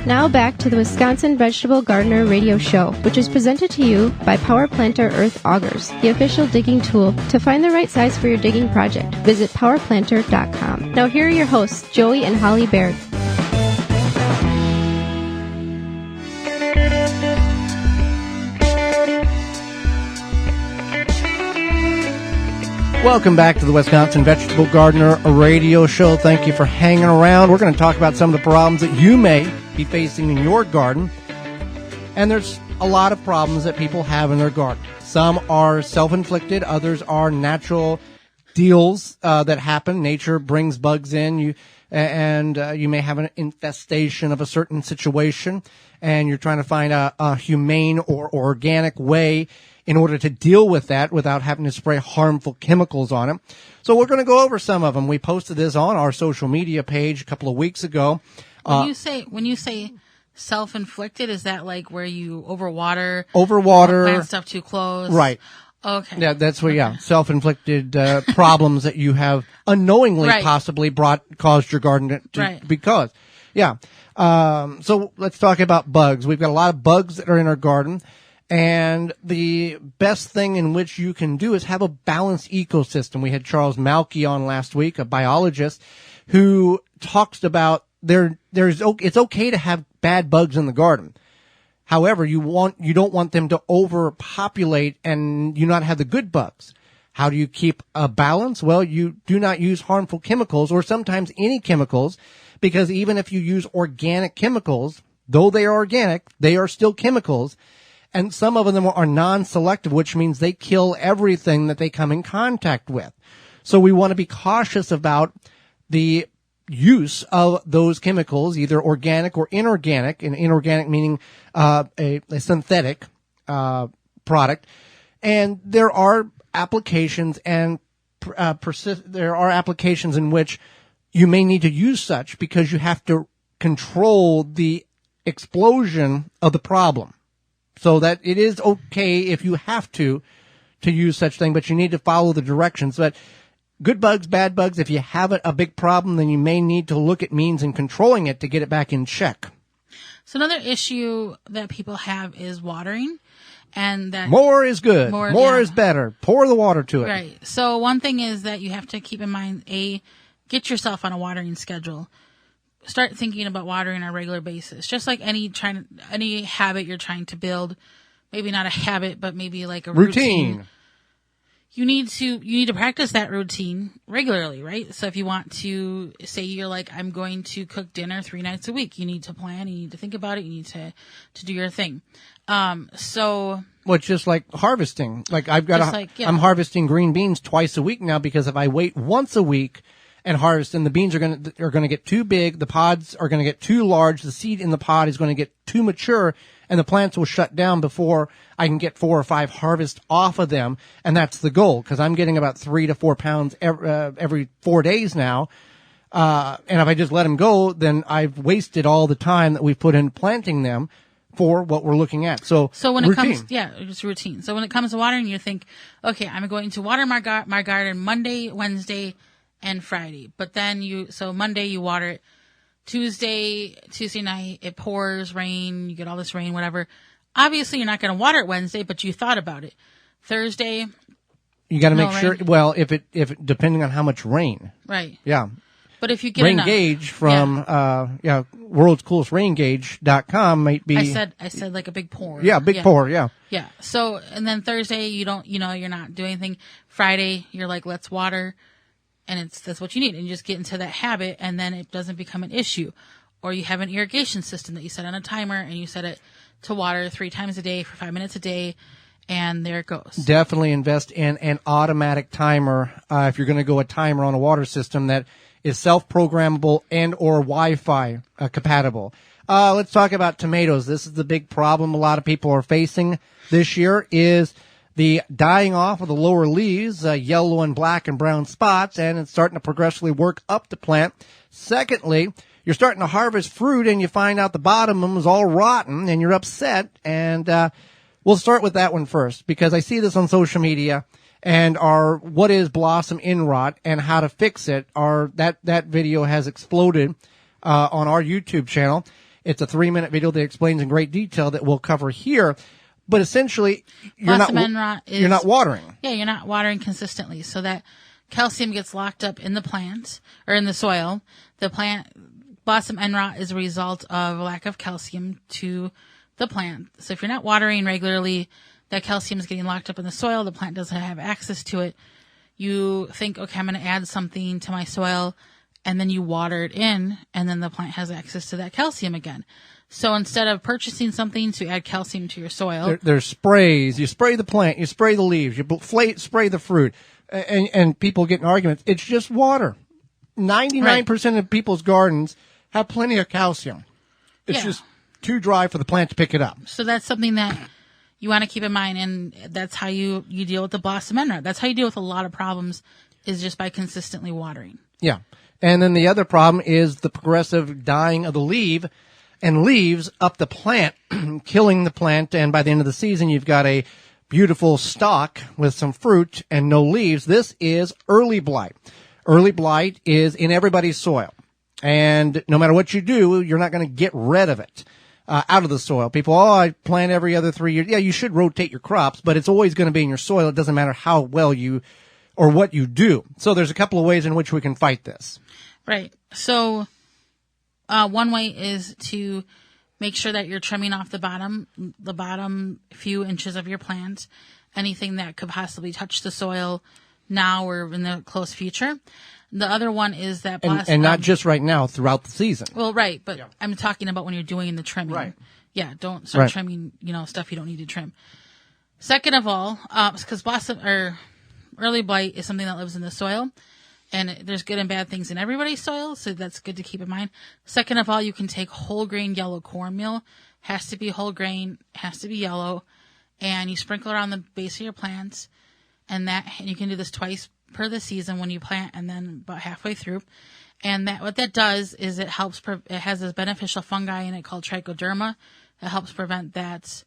Now back to the Wisconsin Vegetable Gardener Radio Show, which is presented to you by Power Planter Earth Augers, the official digging tool to find the right size for your digging project. Visit powerplanter.com. Now here are your hosts, Joey and Holly Baird. Welcome back to the Wisconsin Vegetable Gardener Radio Show. Thank you for hanging around. We're going to talk about some of the problems that you may be facing in your garden. And there's a lot of problems that people have in their garden. Some are self-inflicted. Others are natural deals that happen. Nature brings bugs in. You may have an infestation of a certain situation, and you're trying to find a humane or organic way in order to deal with that without having to spray harmful chemicals on it. So we're going to go over some of them. We posted this on our social media page a couple of weeks ago. When you say self-inflicted, is that like where you overwater, plant stuff too close? Right. Okay. Yeah, that's where, self-inflicted problems that you have unknowingly possibly caused your garden to be caused. Yeah. So let's talk about bugs. We've got a lot of bugs that are in our garden. And the best thing in which you can do is have a balanced ecosystem. We had Charles Malky on last week, a biologist, who talks about it's okay to have bad bugs in the garden. However, you don't want them to overpopulate and you not have the good bugs. How do you keep a balance? Well, you do not use harmful chemicals or sometimes any chemicals, because even if you use organic chemicals, though they are organic, they are still chemicals. And some of them are non-selective, which means they kill everything that they come in contact with. So we want to be cautious about the use of those chemicals, either organic or inorganic, and inorganic meaning a synthetic product. And there are applications and there are applications in which you may need to use such because you have to control the explosion of the problem. So that it is okay if you have to use such thing, but you need to follow the directions. But good bugs, bad bugs, if you have a big problem, then you may need to look at means in controlling it to get it back in check. So another issue that people have is watering. And that more is good. More is better. Pour the water to it. Right. So one thing is that you have to keep in mind, get yourself on a watering schedule. Start thinking about watering on a regular basis, just like any habit you're trying to build. Maybe not a habit, but maybe like a routine. You need to practice that routine regularly, right? So if you want to say you're like, I'm going to cook dinner 3 nights a week, you need to plan, you need to think about it, you need to do your thing. Well, it's just like harvesting. Like I'm harvesting green beans twice a week now, because if I wait once a week and harvest, and the beans are going to get too big, the pods are going to get too large, the seed in the pod is going to get too mature, and the plants will shut down before I can get 4 or 5 harvests off of them. And that's the goal, because I'm getting about 3 to 4 pounds every 4 days now. And if I just let them go, then I've wasted all the time that we've put in planting them for what we're looking at. So when it comes, it's routine. So when it comes to watering, you think, okay, I'm going to water my garden Monday, Wednesday, and Friday. But then Monday you water it. Tuesday night, it pours rain, you get all this rain, whatever. Obviously, you're not going to water it Wednesday, but you thought about it. Thursday, you got to make sure. Well, if depending on how much rain, right? Yeah. But if you get rain gauge from world's coolest raingauge.com might be. I said like a big pour. Yeah, pour. Yeah. Yeah. So and then Thursday you're not doing anything. Friday you're like, let's water. And that's what you need. And you just get into that habit, and then it doesn't become an issue. Or you have an irrigation system that you set on a timer, and you set it to water 3 times a day for 5 minutes a day, and there it goes. Definitely invest in an automatic timer if you're going to go a timer on a water system that is self-programmable and or Wi-Fi compatible. Let's talk about tomatoes. This is the big problem a lot of people are facing this year is the dying off of the lower leaves, yellow and black and brown spots, and it's starting to progressively work up the plant. Secondly, you're starting to harvest fruit and you find out the bottom of them is all rotten and you're upset. And we'll start with that one first, because I see this on social media, and our what is blossom end rot and how to fix it, that video has exploded on our YouTube channel. It's a 3-minute video that explains in great detail that we'll cover here. But essentially, you're not watering. Yeah, you're not watering consistently. So that calcium gets locked up in the plant or in the soil. The plant blossom end rot is a result of lack of calcium to the plant. So if you're not watering regularly, that calcium is getting locked up in the soil. The plant doesn't have access to it. You think, okay, I'm going to add something to my soil, and then you water it in, and then the plant has access to that calcium again. So instead of purchasing something to add calcium to your soil, there's sprays. You spray the plant, you spray the leaves, you spray the fruit, and people get in arguments. It's just water. 99% of people's gardens have plenty of calcium. It's just too dry for the plant to pick it up. So that's something that you want to keep in mind, and that's how you deal with the blossom end rot. That's how you deal with a lot of problems, is just by consistently watering. Yeah. And then the other problem is the progressive dying of the leaf and leaves up the plant, killing the plant. And by the end of the season, you've got a beautiful stalk with some fruit and no leaves. This is early blight. Early blight is in everybody's soil. And no matter what you do, you're not going to get rid of it out of the soil. People, I plant every other 3 years. Yeah, you should rotate your crops, but it's always going to be in your soil. It doesn't matter how well you or what you do. So there's a couple of ways in which we can fight this. Right. So one way is to make sure that you're trimming off the bottom few inches of your plant, anything that could possibly touch the soil now or in the close future. The other one is that and not just right now, throughout the season. Well, right, but I'm talking about when you're doing the trimming. Right. Yeah, don't start trimming, stuff you don't need to trim. Second of all, because early blight is something that lives in the soil, and there's good and bad things in everybody's soil, so that's good to keep in mind. Second of all, you can take whole grain yellow cornmeal. Has to be whole grain, has to be yellow, and you sprinkle it on the base of your plants, and you can do this twice per the season when you plant, and then about halfway through. And what that does is it has this beneficial fungi in it called trichoderma that helps prevent that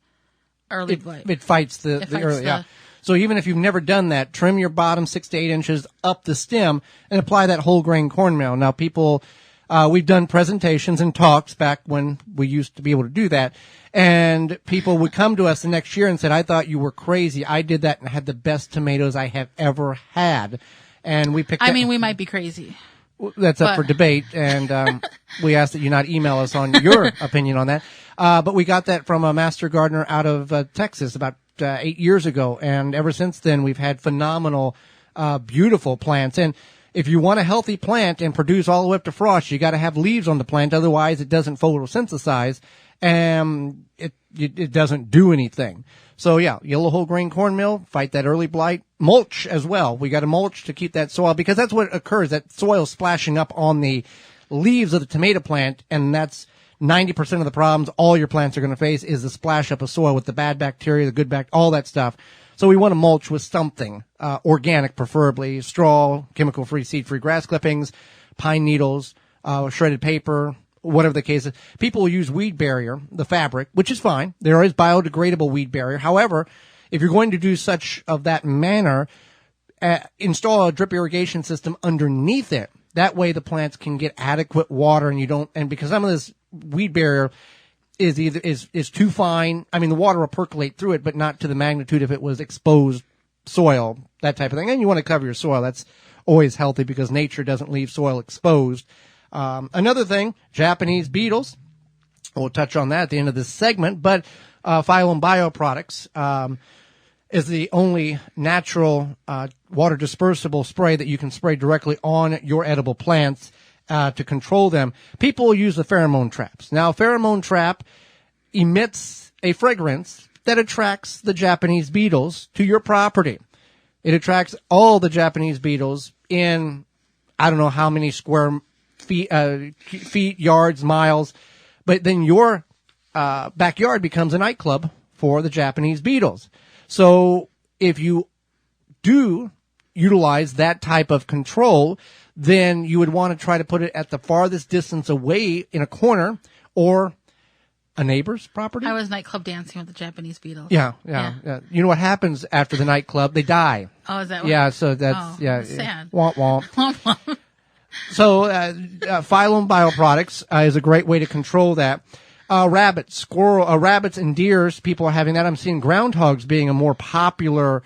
early blight. It fights the early, yeah. So even if you've never done that, trim your bottom 6 to 8 inches up the stem and apply that whole grain cornmeal. Now people, we've done presentations and talks back when we used to be able to do that. And people would come to us the next year and said, I thought you were crazy. I did that and had the best tomatoes I have ever had. And we picked we might be crazy. That's up for debate. And we ask that you not email us on your opinion on that. But we got that from a master gardener out of Texas about 8 years ago. And ever since then, we've had phenomenal, beautiful plants. And if you want a healthy plant and produce all the way up to frost, you got to have leaves on the plant. Otherwise, it doesn't photosynthesize and it doesn't do anything. So yeah, yellow whole grain cornmeal, fight that early blight. Mulch as well. We got to mulch to keep that soil, because that's what occurs. That soil splashing up on the leaves of the tomato plant, and that's 90% of the problems all your plants are going to face is the splash up of soil with the bad bacteria, the good bacteria, all that stuff. So we want to mulch with something, organic preferably, straw, chemical-free, seed-free grass clippings, pine needles, shredded paper, whatever the case is. People will use weed barrier, the fabric, which is fine. There is biodegradable weed barrier. However, if you're going to do such of that manner, install a drip irrigation system underneath it. That way the plants can get adequate water and because some of this weed barrier is too fine. I mean, the water will percolate through it, but not to the magnitude if it was exposed soil, that type of thing. And you want to cover your soil. That's always healthy because nature doesn't leave soil exposed. Another thing, Japanese beetles. We'll touch on that at the end of this segment, but Pheromone bioproducts is the only natural water dispersible spray that you can spray directly on your edible plants to control them. People use the pheromone traps. Now, a pheromone trap emits a fragrance that attracts the Japanese beetles to your property. It attracts all the Japanese beetles in, I don't know how many square feet, yards, miles, but then your backyard becomes a nightclub for the Japanese beetles. So if you do utilize that type of control, then you would want to try to put it at the farthest distance away in a corner or a neighbor's property. I was nightclub dancing with the Japanese beetles. Yeah. You know what happens after the nightclub? They die. Oh, is that what? Yeah, so that's, that's sad. Womp womp. So, Pheromone bioproducts is a great way to control that. Rabbits, rabbits and deers, people are having that. I'm seeing groundhogs being a more popular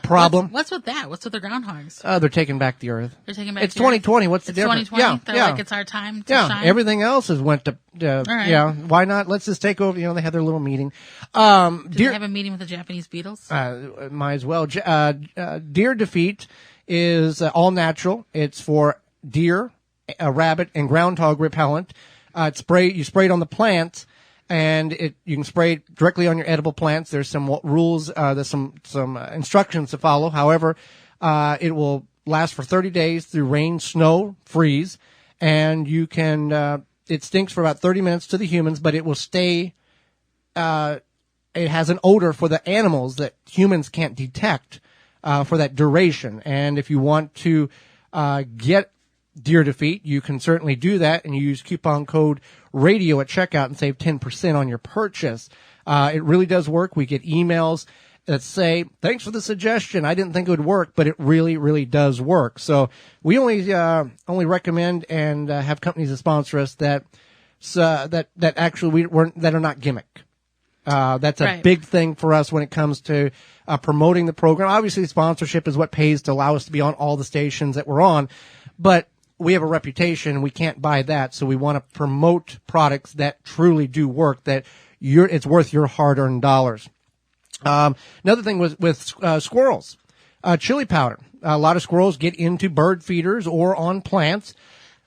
problem. What's with that? What's with the groundhogs? They're taking back the earth. They're taking back it's 2020. What's the difference? 2020? They're like, it's our time to shine? Everything else has went to, right. yeah, why not? Let's just take over. They had their little meeting. Do they have a meeting with the Japanese beetles? Might as well. Deer defeat is all natural. It's for deer, rabbit, and groundhog repellent. You spray it on the plants, and you can spray it directly on your edible plants. There's some rules, there's some instructions to follow. However, it will last for 30 days through rain, snow, freeze, and you can, it stinks for about 30 minutes to the humans, but it will stay, it has an odor for the animals that humans can't detect, for that duration. And if you want to, get deer defeat, you can certainly do that, and you use coupon code radio at checkout and save 10% on your purchase. It really does work. We get emails that say, thanks for the suggestion. I didn't think it would work, but it really, really does work. So we only recommend and have companies that sponsor us that actually that are not gimmick. That's a big thing for us when it comes to promoting the program. Obviously, sponsorship is what pays to allow us to be on all the stations that we're on, but we have a reputation. We can't buy that, so we want to promote products that truly do work, that it's worth your hard-earned dollars. Another thing with squirrels, chili powder. A lot of squirrels get into bird feeders or on plants.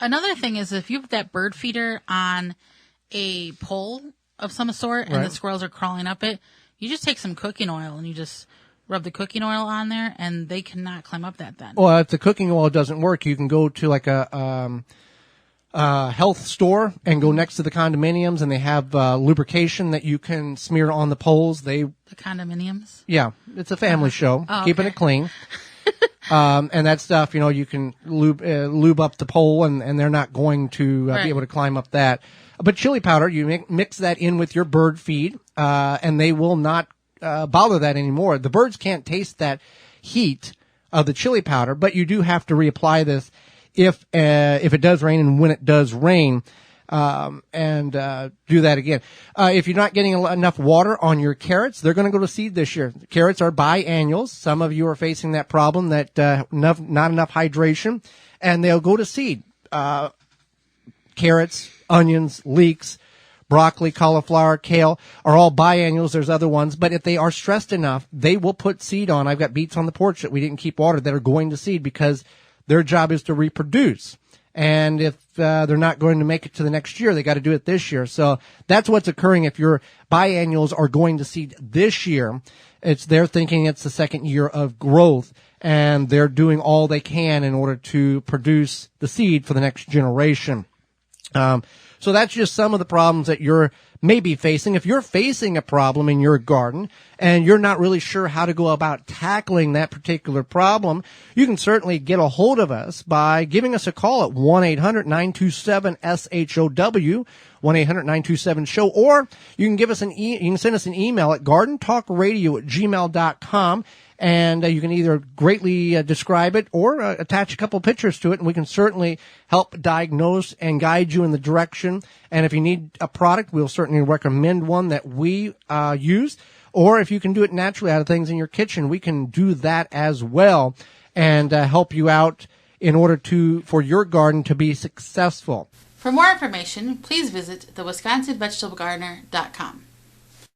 Another thing is if you put that bird feeder on a pole of some sort and the squirrels are crawling up it, you just take some cooking oil and you just rub the cooking oil on there, and they cannot climb up that then. Well, if the cooking oil doesn't work, you can go to like a health store and go next to the condominiums, and they have lubrication that you can smear on the poles. The condominiums? Yeah, it's a family show, keeping it clean. And that stuff, you can lube up the pole, and they're not going to be able to climb up that. But chili powder, you mix that in with your bird feed, and they will not bother that anymore. The birds can't taste that heat of the chili powder, but you do have to reapply this if it does rain and when it does rain, and do that again. If you're not getting enough water on your carrots, they're going to go to seed this year. Carrots are biennials. Some of you are facing that problem, that not enough hydration, and they'll go to seed. Carrots, onions, leeks, broccoli, cauliflower, kale are all biennials. There's other ones, but if they are stressed enough, they will put seed on. I've got beets on the porch that we didn't keep watered that are going to seed because their job is to reproduce. And if they're not going to make it to the next year, they got to do it this year. So that's what's occurring if your biennials are going to seed this year. They're thinking it's the second year of growth, and they're doing all they can in order to produce the seed for the next generation. So that's just some of the problems that you're maybe facing. If you're facing a problem in your garden and you're not really sure how to go about tackling that particular problem, you can certainly get a hold of us by giving us a call at 1-800-927-SHOW, 1-800-927-SHOW, or you can give us you can send us an email at gardentalkradio@gmail.com. And you can either greatly describe it or attach a couple pictures to it, and we can certainly help diagnose and guide you in the direction. And if you need a product, we'll certainly recommend one that we use. Or if you can do it naturally out of things in your kitchen, we can do that as well and help you out in order for your garden to be successful. For more information, please visit thewisconsinvegetablegardener.com.